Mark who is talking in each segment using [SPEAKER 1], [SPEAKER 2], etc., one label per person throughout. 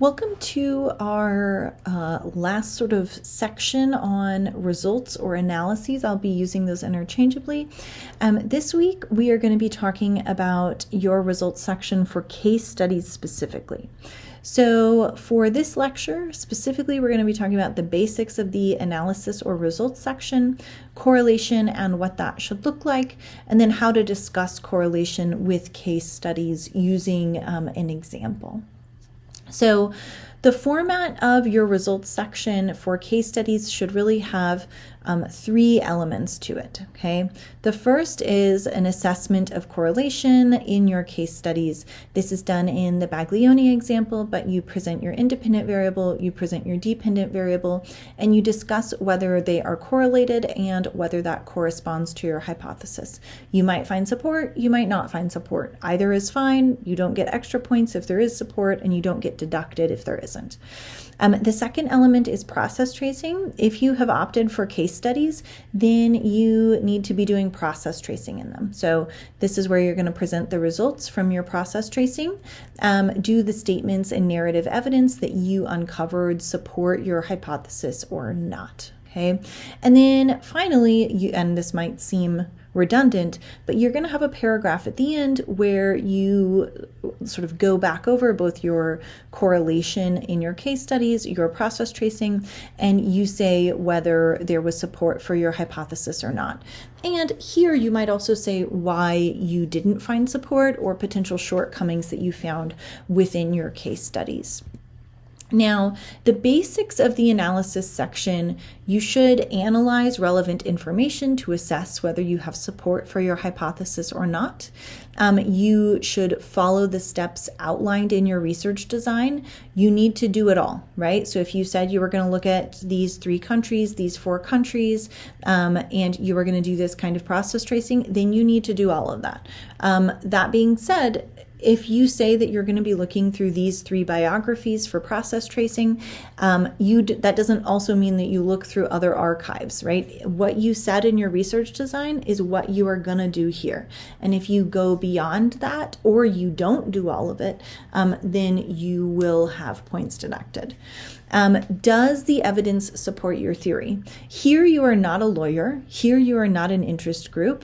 [SPEAKER 1] Welcome to our last sort of section on results or analyses. I'll be using those interchangeably. This week, we are going to be talking about your results section for case studies specifically. So for this lecture, specifically, we're going to be talking about the basics of the analysis or results section, correlation and what that should look like, and then how to discuss correlation with case studies using an example. So the format of your results section for case studies should really have three elements to it, okay? The first is an assessment of correlation in your case studies. This is done in the Baglioni example, but you present your independent variable, you present your dependent variable, and you discuss whether they are correlated and whether that corresponds to your hypothesis. You might find support, you might not find support. Either is fine. You don't get extra points if there is support, and you don't get deducted if there isn't. The second element is process tracing. If you have opted for case studies, then you need to be doing process tracing in them. So this is where you're going to present the results from your process tracing, do the statements and narrative evidence that you uncovered support your hypothesis or not. Okay, and then finally, and this might seem redundant, but you're going to have a paragraph at the end where you sort of go back over both your correlation in your case studies, your process tracing, and you say whether there was support for your hypothesis or not. And here you might also say why you didn't find support or potential shortcomings that you found within your case studies. Now, the basics of the analysis section, you should analyze relevant information to assess whether you have support for your hypothesis or not. You should follow the steps outlined in your research design. You need to do it all, right? So if you said you were going to look at these 3 countries, these 4 countries, and you were going to do this kind of process tracing, then you need to do all of that. That being said, if you say that you're going to be looking through these 3 biographies for process tracing, that doesn't also mean that you look through other archives, right? What you said in your research design is what you are going to do here. And if you go beyond that or you don't do all of it, then you will have points deducted. Does the evidence support your theory? Here you are not a lawyer. Here you are not an interest group.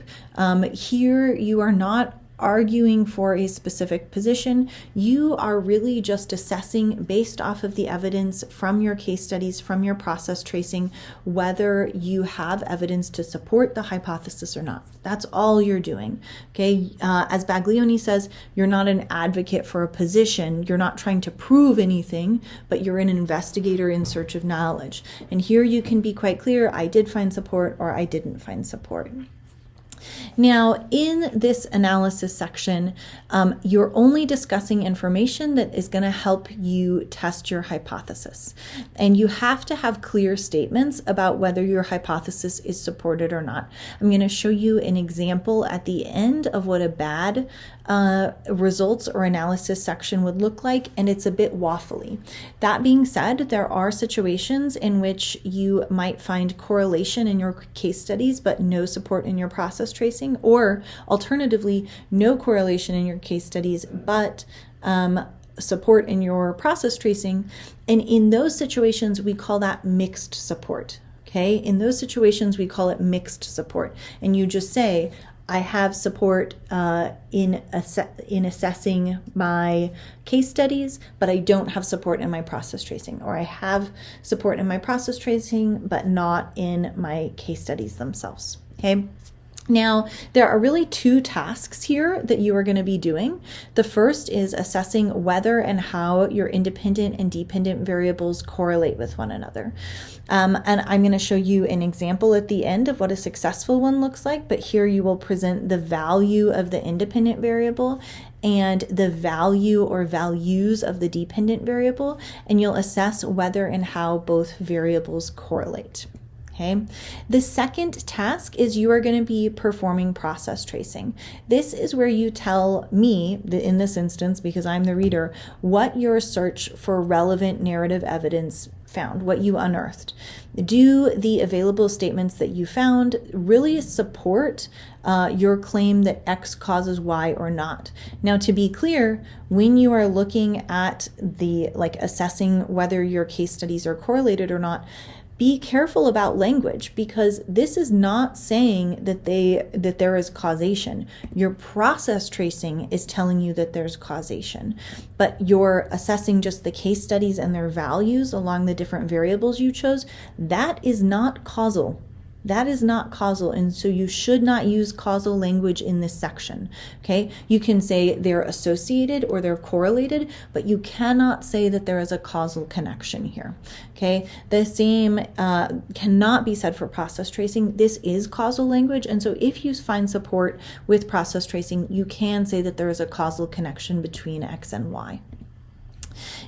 [SPEAKER 1] Here you are not arguing for a specific position. You are really just assessing based off of the evidence from your case studies, from your process tracing, whether you have evidence to support the hypothesis or not. That's all you're doing. Okay. As Baglioni says, you're not an advocate for a position. You're not trying to prove anything, but you're an investigator in search of knowledge. And here you can be quite clear, I did find support or I didn't find support. Now, in this analysis section, you're only discussing information that is going to help you test your hypothesis. And you have to have clear statements about whether your hypothesis is supported or not. I'm going to show you an example at the end of what a bad results or analysis section would look like, and it's a bit waffly. That being said, there are situations in which you might find correlation in your case studies, but no support in your process tracing, or alternatively, no correlation in your case studies, but support in your process tracing. And in those situations, we call that mixed support. Okay, in those situations, we call it mixed support. And you just say, I have support in assessing my case studies, but I don't have support in my process tracing, or I have support in my process tracing, but not in my case studies themselves. Okay. Now, there are really 2 tasks here that you are going to be doing. The first is assessing whether and how your independent and dependent variables correlate with one another. And I'm going to show you an example at the end of what a successful one looks like, but here you will present the value of the independent variable and the value or values of the dependent variable, and you'll assess whether and how both variables correlate. Okay. The second task is you are going to be performing process tracing. This is where you tell me, in this instance, because I'm the reader, what your search for relevant narrative evidence found, what you unearthed. Do the available statements that you found really support your claim that X causes Y or not? Now, to be clear, when you are looking at the assessing whether your case studies are correlated or not, be careful about language, because this is not saying that there is causation. Your process tracing is telling you that there's causation, but you're assessing just the case studies and their values along the different variables you chose. That is not causal. That is not causal, and so you should not use causal language in this section, okay? You can say they're associated or they're correlated, but you cannot say that there is a causal connection here, okay? The same cannot be said for process tracing. This is causal language, and so if you find support with process tracing, you can say that there is a causal connection between X and Y.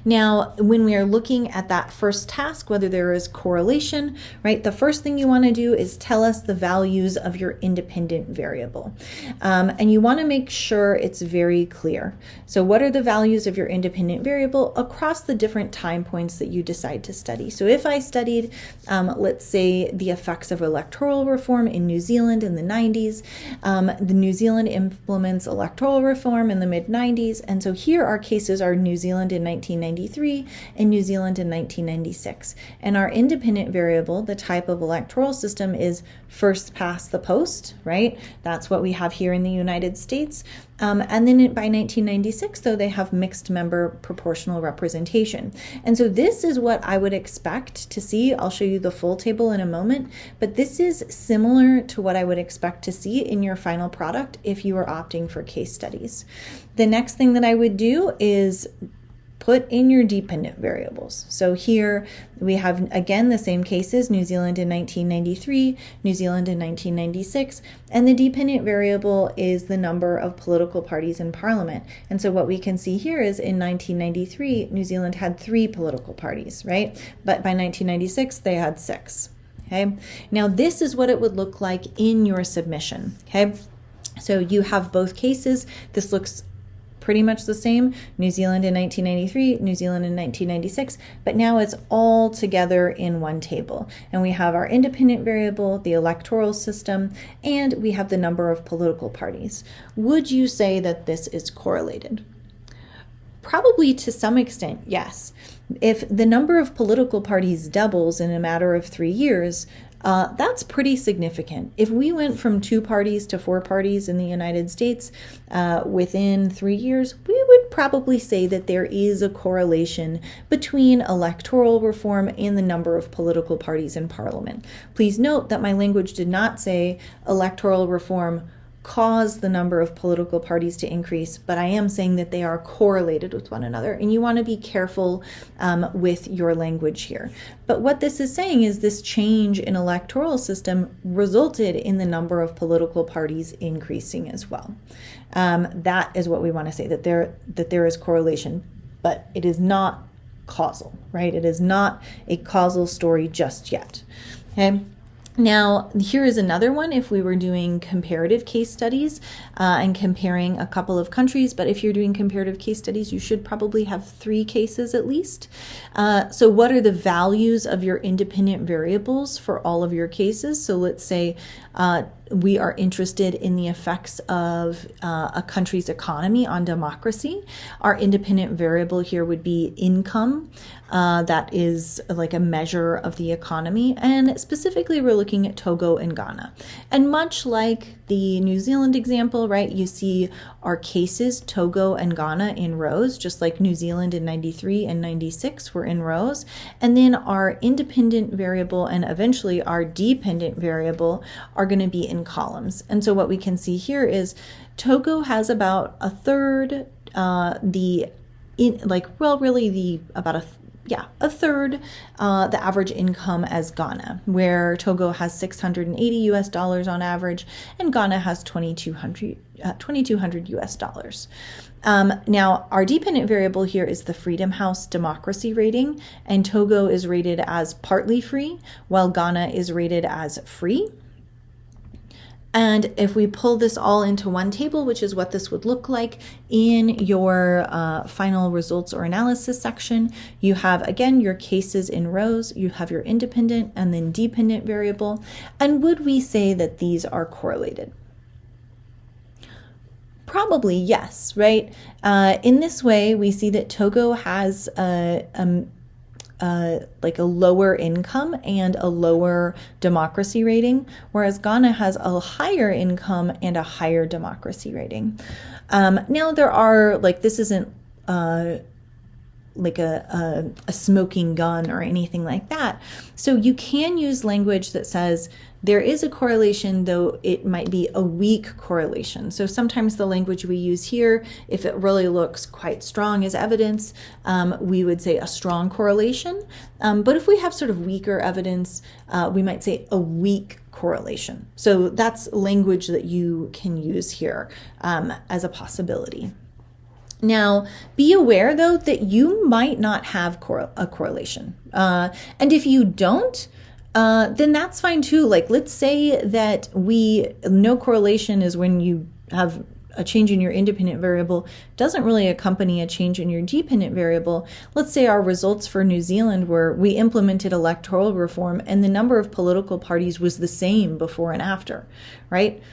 [SPEAKER 1] Now, when we are looking at that first task, whether there is correlation, right, the first thing you want to do is tell us the values of your independent variable. And you want to make sure it's very clear. So what are the values of your independent variable across the different time points that you decide to study? So if I studied, let's say, the effects of electoral reform in New Zealand in the 90s, the New Zealand implements electoral reform in the mid-90s, and so here our cases are New Zealand in 1993 and New Zealand in 1996. And our independent variable, the type of electoral system, is first past the post, right? That's what we have here in the United States. And then by 1996, though, they have mixed member proportional representation. And so this is what I would expect to see. I'll show you the full table in a moment, but this is similar to what I would expect to see in your final product if you are opting for case studies. The next thing that I would do is put in your dependent variables. So here we have, again, the same cases, New Zealand in 1993, New Zealand in 1996, and the dependent variable is the number of political parties in Parliament. And so what we can see here is in 1993, New Zealand had 3 political parties, right? But by 1996, they had 6, okay? Now this is what it would look like in your submission, okay? So you have both cases. This looks pretty much the same, New Zealand in 1993, New Zealand in 1996, but now it's all together in one table. And we have our independent variable, the electoral system, and we have the number of political parties. Would you say that this is correlated? Probably to some extent, yes. If the number of political parties doubles in a matter of 3 years, that's pretty significant. If we went from 2 parties to 4 parties in the United States within 3 years, we would probably say that there is a correlation between electoral reform and the number of political parties in Parliament. Please note that my language did not say electoral reform cause the number of political parties to increase, but I am saying that they are correlated with one another, and you want to be careful with your language here. But what this is saying is this change in electoral system resulted in the number of political parties increasing as well. That is what we want to say, that there is correlation, but it is not causal, right? It is not a causal story just yet, okay? Now, here is another one if we were doing comparative case studies and comparing a couple of countries, but if you're doing comparative case studies, you should probably have 3 cases at least. So what are the values of your independent variables for all of your cases? So let's say we are interested in the effects of a country's economy on democracy. Our independent variable here would be income. That is like a measure of the economy. And specifically, we're looking at Togo and Ghana. And much like the New Zealand example, right, you see our cases, Togo and Ghana, in rows, just like New Zealand in 93 and 96 were in rows. And then our independent variable and eventually our dependent variable are going to be in columns. And so what we can see here is Togo has about a third, a third the average income as Ghana, where Togo has $680 on average and Ghana has $2,200 US. Now, our dependent variable here is the Freedom House democracy rating, and Togo is rated as partly free, while Ghana is rated as free. And if we pull this all into one table, which is what this would look like in your final results or analysis section, you have, again, your cases in rows, you have your independent and then dependent variable. And would we say that these are correlated? Probably yes, right? In this way, we see that Togo has like a lower income and a lower democracy rating, whereas Ghana has a higher income and a higher democracy rating. Now there are, like, this isn't like a smoking gun or anything like that. So you can use language that says there is a correlation, though it might be a weak correlation. So sometimes the language we use here, if it really looks quite strong as evidence, we would say a strong correlation. But if we have sort of weaker evidence, we might say a weak correlation. So that's language that you can use here as a possibility. Now, be aware, though, that you might not have a correlation. And if you don't, then that's fine too. Like, let's say that no correlation is when you have a change in your independent variable doesn't really accompany a change in your dependent variable. Let's say our results for New Zealand were we implemented electoral reform and the number of political parties was the same before and after, right?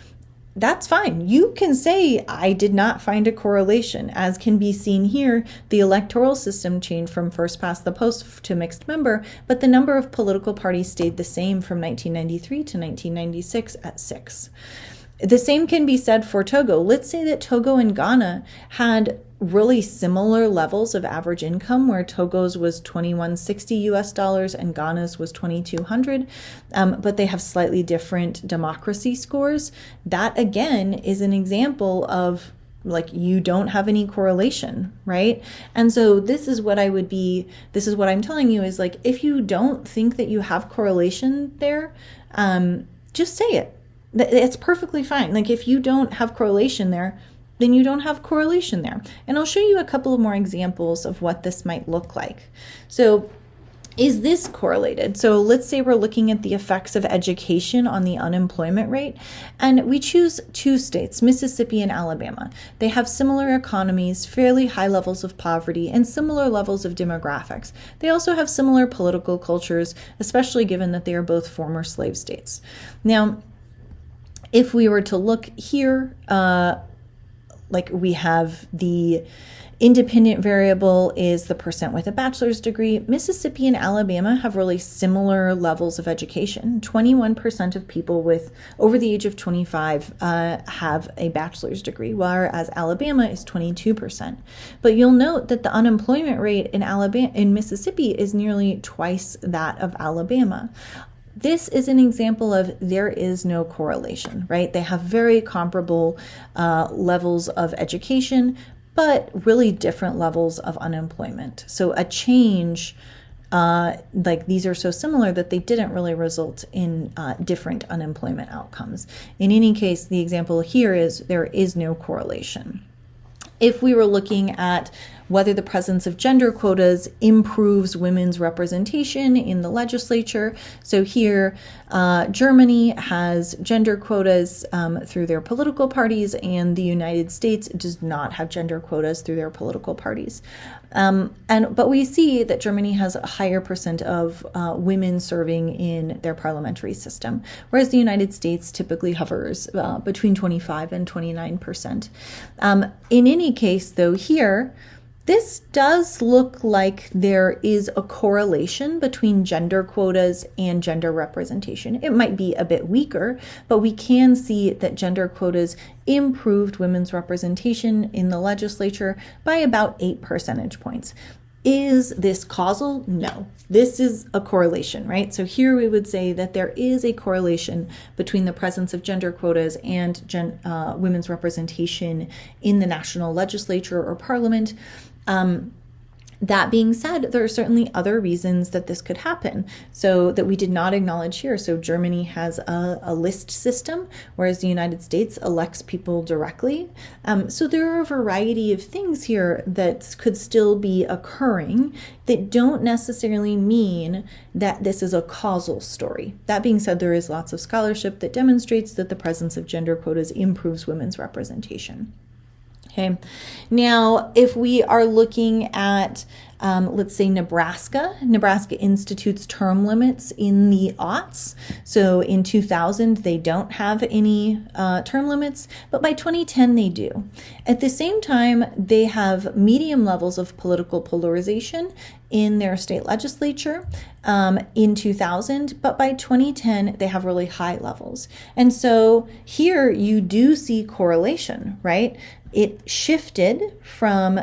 [SPEAKER 1] That's fine. You can say, I did not find a correlation. As can be seen here, the electoral system changed from first past the post to mixed member, but the number of political parties stayed the same from 1993 to 1996 at 6. The same can be said for Togo. Let's say that Togo and Ghana had really similar levels of average income, where Togo's was $2160 and Ghana's was $2200, but they have slightly different democracy scores. That again is an example of, like, you don't have any correlation, right? And so this is what I'm telling you is, like, if you don't think that you have correlation there, just say it. It's perfectly fine. Like, if you don't have correlation there, then you don't have correlation there. And I'll show you a couple of more examples of what this might look like. So is this correlated? So let's say we're looking at the effects of education on the unemployment rate, and we choose two states, Mississippi and Alabama. They have similar economies, fairly high levels of poverty, and similar levels of demographics. They also have similar political cultures, especially given that they are both former slave states. Now, if we were to look here, like, we have the independent variable is the percent with a bachelor's degree. Mississippi and Alabama have really similar levels of education. 21% of people with over the age of 25 have a bachelor's degree, whereas Alabama is 22%. But you'll note that the unemployment rate in Mississippi is nearly twice that of Alabama. This is an example of there is no correlation, right? They have very comparable levels of education, but really different levels of unemployment. So a change, like, these are so similar that they didn't really result in different unemployment outcomes. In any case, the example here is there is no correlation. If we were looking at whether the presence of gender quotas improves women's representation in the legislature. So here, Germany has gender quotas through their political parties, and the United States does not have gender quotas through their political parties. But we see that Germany has a higher percent of women serving in their parliamentary system, whereas the United States typically hovers between 25 and 29%. In any case, though, here, this does look like there is a correlation between gender quotas and gender representation. It might be a bit weaker, but we can see that gender quotas improved women's representation in the legislature by about 8 percentage points. Is this causal? No. This is a correlation, right? So here we would say that there is a correlation between the presence of gender quotas and women's representation in the national legislature or parliament. That being said, there are certainly other reasons that this could happen, so that we did not acknowledge here. So Germany has a list system, whereas the United States elects people directly. So there are a variety of things here that could still be occurring that don't necessarily mean that this is a causal story. That being said, there is lots of scholarship that demonstrates that the presence of gender quotas improves women's representation. Okay, now if we are looking at, let's say Nebraska institutes term limits in the aughts. So in 2000, they don't have any term limits, but by 2010, they do. At the same time, they have medium levels of political polarization in their state legislature in 2000, but by 2010, they have really high levels. And so here you do see correlation, right? It shifted from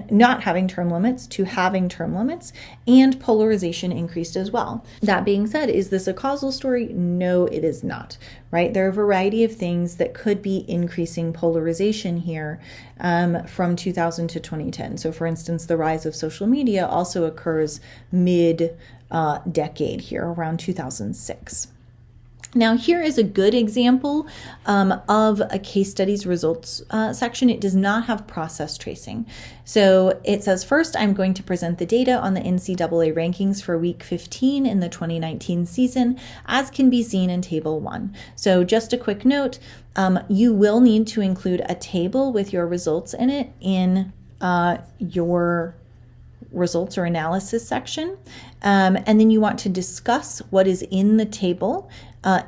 [SPEAKER 1] not having term limits to having term limits, and polarization increased as well. That being said, is this a causal story? No, it is not, right? There are a variety of things that could be increasing polarization here from 2000 to 2010. So for instance, the rise of social media also occurs mid-decade here, around 2006. Now, here is a good example of a case studies results section. It does not have process tracing. So it says, first, I'm going to present the data on the NCAA rankings for week 15 in the 2019 season, as can be seen in table 1. So just a quick note, you will need to include a table with your results in it in your results or analysis section. And then you want to discuss what is in the table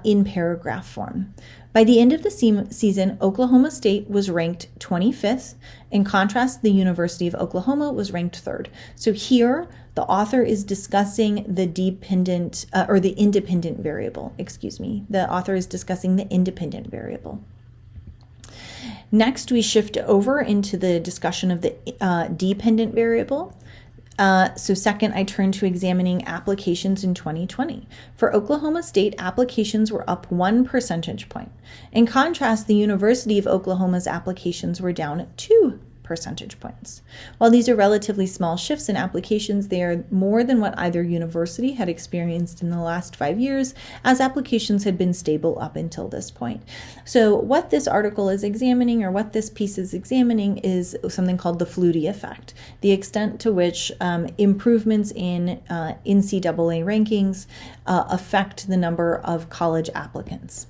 [SPEAKER 1] in paragraph form. By the end of the season, Oklahoma State was ranked 25th. In contrast, the University of Oklahoma was ranked 3rd. So here, the author is discussing the independent variable. The author is discussing the independent variable. Next, we shift over into the discussion of the dependent variable. So second, I turn to examining applications in 2020. For Oklahoma State, applications were up 1 percentage point. In contrast, the University of Oklahoma's applications were down 2 percentage points. While these are relatively small shifts in applications, they are more than what either university had experienced in the last 5 years, as applications had been stable up until this point. So what this article is examining, or what this piece is examining, is something called the Flutie effect, the extent to which improvements in NCAA rankings affect the number of college applicants.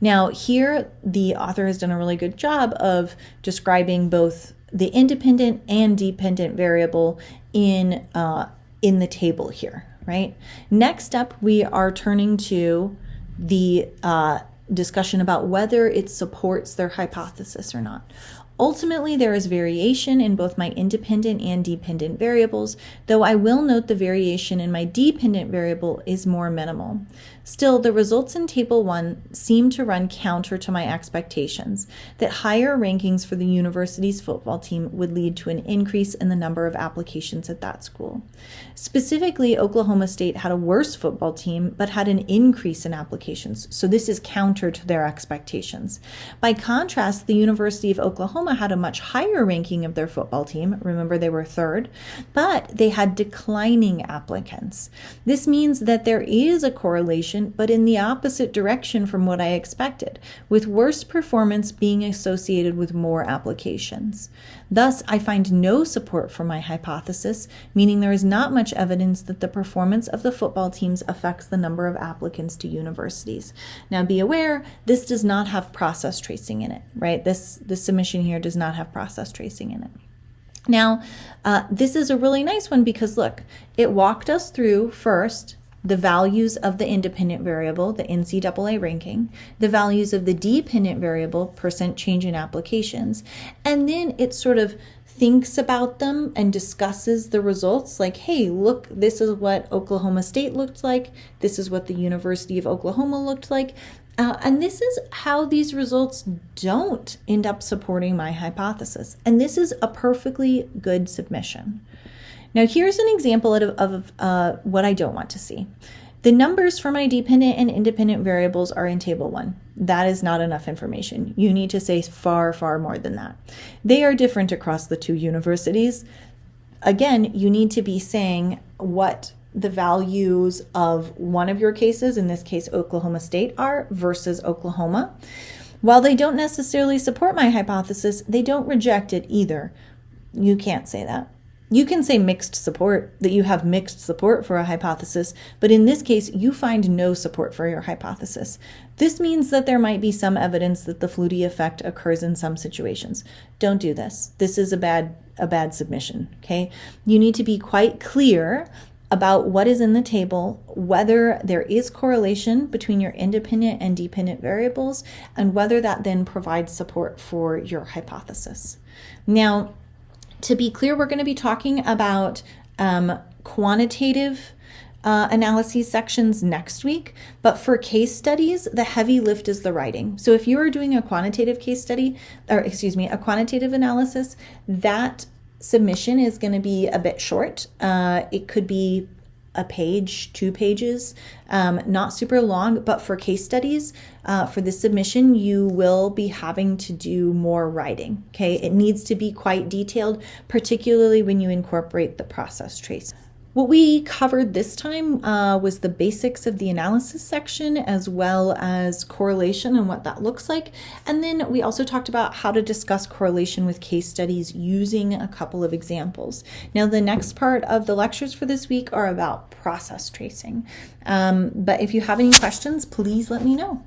[SPEAKER 1] Now, here, the author has done a really good job of describing both the independent and dependent variable in the table here, right? Next up, we are turning to the discussion about whether it supports their hypothesis or not. Ultimately, there is variation in both my independent and dependent variables, though I will note the variation in my dependent variable is more minimal. Still, the results in Table 1 seem to run counter to my expectations that higher rankings for the university's football team would lead to an increase in the number of applications at that school. Specifically, Oklahoma State had a worse football team, but had an increase in applications, so this is counter to their expectations. By contrast, the University of Oklahoma had a much higher ranking of their football team. Remember, they were 3rd, but they had declining applicants. This means that there is a correlation, but in the opposite direction from what I expected, with worse performance being associated with more applications. Thus, I find no support for my hypothesis, meaning there is not much evidence that the performance of the football teams affects the number of applicants to universities. Now, be aware, this does not have process tracing in it, right? This submission here does not have process tracing in it. Now, this is a really nice one because, look, it walked us through first the values of the independent variable, the NCAA ranking, the values of the dependent variable, percent change in applications, and then it sort of thinks about them and discusses the results like, hey, look, this is what Oklahoma State looked like, this is what the University of Oklahoma looked like, and this is how these results don't end up supporting my hypothesis. And this is a perfectly good submission. Now, here's an example of what I don't want to see. The numbers for my dependent and independent variables are in Table 1. That is not enough information. You need to say far, far more than that. They are different across the two universities. again, you need to be saying what the values of one of your cases, in this case Oklahoma State, are versus Oklahoma. While they don't necessarily support my hypothesis, they don't reject it either. You can't say that. You can say mixed support, that you have mixed support for a hypothesis, but in this case, you find no support for your hypothesis. This means that there might be some evidence that the Flutie effect occurs in some situations. Don't do this. This is a bad submission, okay? You need to be quite clear about what is in the table, whether there is correlation between your independent and dependent variables, and whether that then provides support for your hypothesis. Now, to be clear, we're going to be talking about quantitative analyses sections next week, but for case studies, the heavy lift is the writing. So if you are doing a quantitative case study, a quantitative analysis, that submission is going to be a bit short. It could be a page, 2 pages, not super long, but for case studies, for this submission, you will be having to do more writing, okay? It needs to be quite detailed, particularly when you incorporate the process trace. What we covered this time was the basics of the analysis section, as well as correlation and what that looks like. And then we also talked about how to discuss correlation with case studies using a couple of examples. Now, the next part of the lectures for this week are about process tracing. But if you have any questions, please let me know.